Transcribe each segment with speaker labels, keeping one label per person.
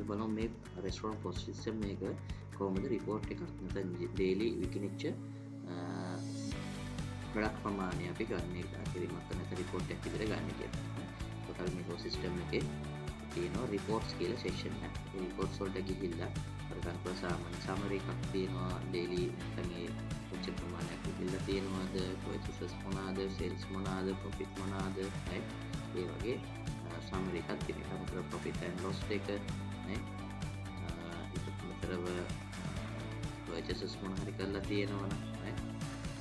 Speaker 1: අපි බලමු මේ රෙස්ටොරන්ට් පොස් සිස්ටම් එක කොහොමද report එකක් නැත්නම් daily විකිනිච්ච ප්‍රොඩක්ට් ප්‍රමාණය අපි ගන්න එක කිරීමක් නැත්නම් report එකක් විදිහට ගන්න කියලා. total මේ පොස් සිස්ටම් එකේ තියෙනවා reports කියලා section එක. ඒ reports වලට ගිහිල්ලා අපිට ගන්න සාමාන්‍ය summary එකක් තියෙනවා daily නැත්නම් ඒ උච්ච ප්‍රමාණයක් ගිහිල්ලා තියෙනවාද, purchases මොනවාද, sales මොනවාද, profit මොනවාද, right? ඒ වගේ summary එකක් තියෙනවා. අපිට profit and loss එක නේ විතරව purchases මොන හරි කරලා තියෙනවනම් right?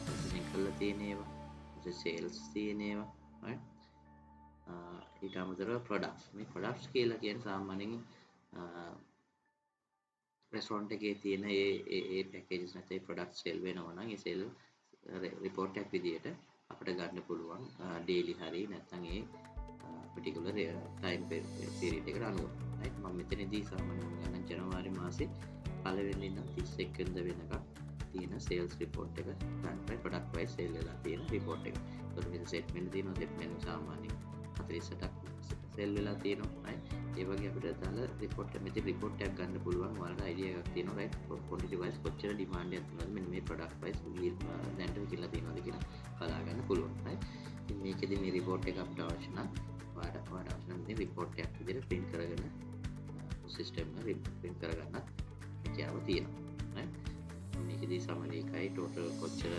Speaker 1: purchasing කරලා තියෙන ඒවා, sales තියෙන ඒවා right? ඊට අමතරව products. මේ products කියලා කියන්නේ සාමාන්‍යයෙන් restaurant එකේ තියෙන ඒ packages නැත්නම් ඒ products sell වෙනවා නම් ඒ sell report එකක් විදියට අපිට ගන්න පුළුවන් daily හරි නැත්නම් ඒ particular time period එකට අනුව. right? මම මෙතනදී සාමාන්‍යයෙන් ගන්න ජනවාරි මාසේ පළවෙනි ඉඳන් 31 වෙනිදා වෙනකම් තියෙන sales report එක ගන්න product wise sell වෙලා තියෙන report එක. ඒකට මේ statement තියෙනවා statement සාමාන්‍යයෙන් 48ක් sell වෙලා තියෙනවා right? ඒ වගේ අපිට දාලා report එකක් ගන්න පුළුවන් ඔයාලට idea එකක් තියෙනවා right? quantity wise කොච්චර demand එකක් තියෙනවද මෙන්න මේ product wise දැන්ට විකිලා තියෙනවද කියලා කලා ගන්න පුළුවන් right? ඉතින් මේකෙදි මේ report එක අපිට අවශ්‍ය නම් ඔයාලට අවශ්‍ය නම් මේ report එකක් විදිහට print කරගෙන system එක print කරගන්නත් හැකියාව තියෙනවා right? මේකෙදි summary එකයි total කොච්චර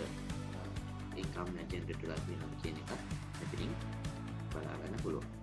Speaker 1: income generate වෙලා තියෙනවද කියන එක මෙතනින් බලා ගන්න පුළුවන්.